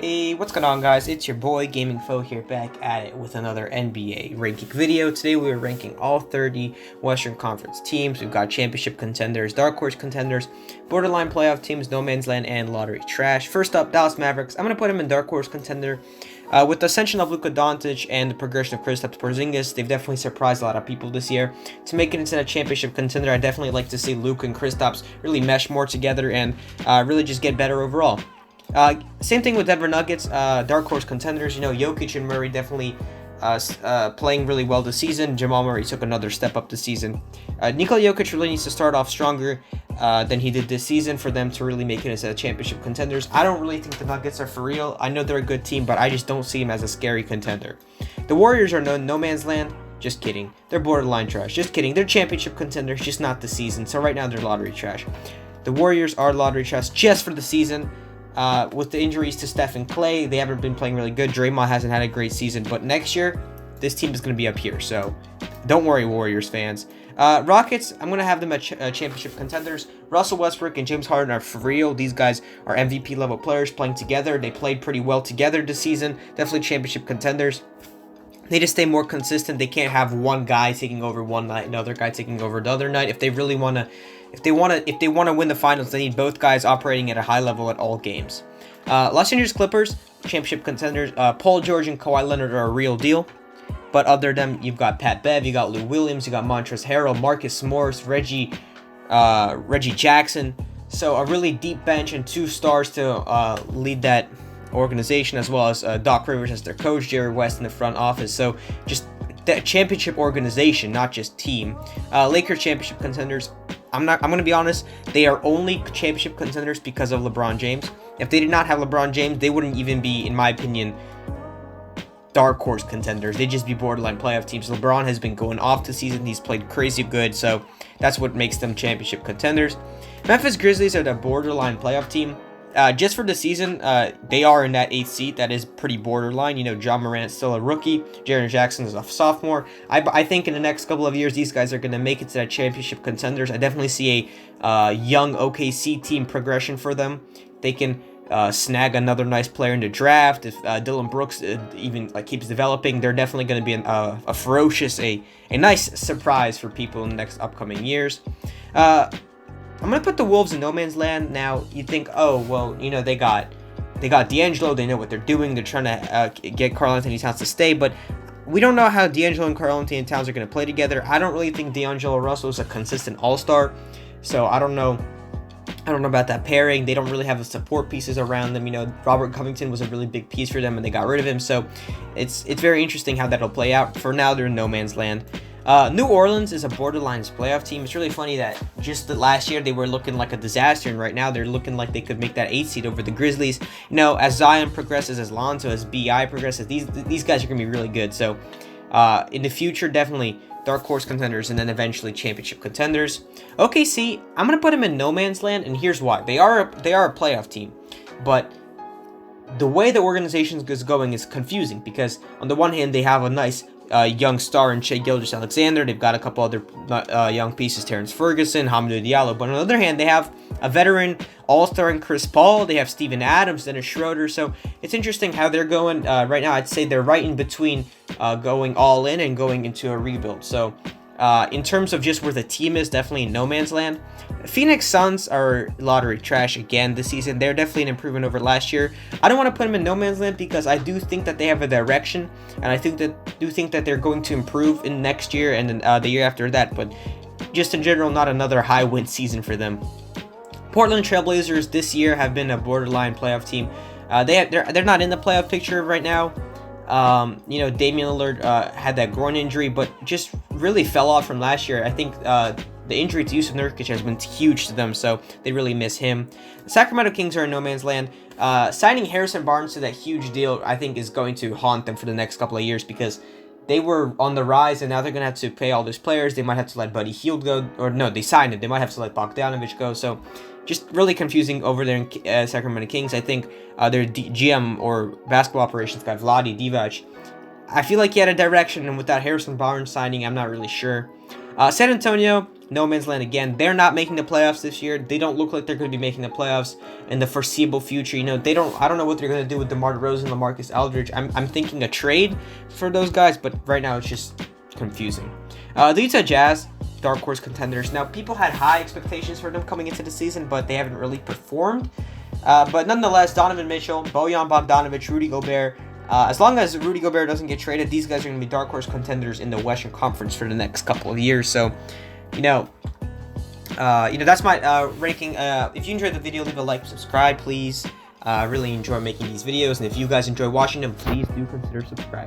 Hey, what's going on, guys? It's your boy Gaming Foe here, back at it with another NBA ranking video. Today we are ranking all 30 Western Conference teams. We've got championship contenders, dark horse contenders, borderline playoff teams, no man's land, and lottery trash. First up, Dallas Mavericks. I'm going to put them in dark horse contender. With the ascension of Luka Doncic and the progression of Kristaps Porzingis, they've definitely surprised a lot of people this year. To make it into a championship contender, I definitely like to see Luka and Kristaps really mesh more together and really just get better overall. Same thing with Denver Nuggets, dark horse contenders. You know, Jokic and Murray definitely playing really well this season. Jamal Murray took another step up this season. Nikola Jokic really needs to start off stronger than he did this season for them to really make it as a championship contenders. I don't really think the Nuggets are for real. I know they're a good team, but I just don't see them as a scary contender. The Warriors are no man's land. Just kidding. They're borderline trash. Just kidding. They're championship contenders, just not the season. So right now they're lottery trash. The Warriors are lottery trash just for the season. With the injuries to Steph and Clay, they haven't been playing really good. Draymond hasn't had a great season, but next year, this team is going to be up here. So don't worry, Warriors fans. Rockets, I'm going to have them at championship contenders. Russell Westbrook and James Harden are for real. These guys are MVP level players playing together. They played pretty well together this season. Definitely championship contenders. They just stay more consistent. They can't have one guy taking over one night, another guy taking over the other night. If they really want to, if they want to win the finals, they need both guys operating at a high level at all games. Los Angeles Clippers, championship contenders. Paul George and Kawhi Leonard are a real deal. But other than them, you've got Pat Bev, you got Lou Williams, you got Montrezl Harrell, Marcus Morris, Reggie Jackson. So a really deep bench and two stars to lead that organization, as well as Doc Rivers as their coach, Jerry West in the front office. So just that championship organization, not just team. Lakers championship contenders. I'm going to be honest. They are only championship contenders because of LeBron James. If they did not have LeBron James, they wouldn't even be, in my opinion, dark horse contenders. They'd just be borderline playoff teams. LeBron has been going off this season. He's played crazy good, so that's what makes them championship contenders. Memphis Grizzlies are the borderline playoff team. Just for the season, they are in that 8th seat. That is pretty borderline. You know, John Morant's still a rookie. Jaren Jackson is a sophomore. I think in the next couple of years, these guys are going to make it to that championship contenders. I definitely see a young OKC team progression for them. They can snag another nice player in the draft. If Dylan Brooks even keeps developing, they're definitely going to be a ferocious, a nice surprise for people in the next upcoming years. I'm going to put the Wolves in no man's land. Now, you think, oh, well, you know, they got D'Angelo. They know what they're doing. They're trying to get Karl-Anthony Towns to stay. But we don't know how D'Angelo and Karl-Anthony Towns are going to play together. I don't really think D'Angelo Russell is a consistent all-star. So I don't know about that pairing. They don't really have the support pieces around them. You know, Robert Covington was a really big piece for them, and they got rid of him. So it's very interesting how that'll play out. For now, they're in no man's land. New Orleans is a borderline playoff team. It's really funny that just last year they were looking like a disaster, and right now they're looking like they could make that 8th seed over the Grizzlies. You know, as Zion progresses, as Lonzo, as BI progresses, these guys are going to be really good. So in the future, definitely dark horse contenders, and then eventually championship contenders. OKC, I'm going to put them in no man's land, and here's why. They are a playoff team, but the way the organization is going is confusing, because on the one hand, they have a nice young star in Shai Gilgeous-Alexander. They've got a couple other young pieces, Terrence Ferguson, Hamidou Diallo. But on the other hand, they have a veteran all-star in Chris Paul. They have Steven Adams, Dennis Schroeder. So it's interesting how they're going. Right now, I'd say they're right in between going all in and going into a rebuild. So in terms of just where the team is, definitely in no man's land. Phoenix Suns are lottery trash again this season. They're definitely an improvement over last year. I don't want to put them in no man's land because I do think that they have a direction, and I think that they're going to improve in next year and then the year after that. But just in general, not another high win season for them. Portland Trailblazers this year have been a borderline playoff team. They're not in the playoff picture right now. You know, Damian Lillard had that groin injury, but just really fell off from last year. I think the injury to Yusuf Nurkic has been huge to them, so they really miss him. The Sacramento Kings are in no man's land. Signing Harrison Barnes to that huge deal, I think, is going to haunt them for the next couple of years, because they were on the rise, and now they're going to have to pay all these players. They might have to let Buddy Hield go, or no, they signed him. They might have to let Bogdanovich go, so just really confusing over there in Sacramento Kings. I think their GM or basketball operations guy, Vlade Divac, I feel like he had a direction, and without Harrison Barnes signing, I'm not really sure. San Antonio, no man's land again. They're not making the playoffs this year. They don't look like they're going to be making the playoffs in the foreseeable future. You know, I don't know what they're going to do with DeMar DeRozan, LaMarcus Aldridge. I'm thinking a trade for those guys, but right now it's just confusing. The Utah Jazz, dark horse contenders. Now, people had high expectations for them coming into the season, but they haven't really performed. But nonetheless, Donovan Mitchell, Bojan Bogdanovic, Rudy Gobert. As long as Rudy Gobert doesn't get traded, these guys are going to be dark horse contenders in the Western Conference for the next couple of years. So, that's my ranking. If you enjoyed the video, leave a like, subscribe, please. I really enjoy making these videos, and if you guys enjoy watching them, please do consider subscribing.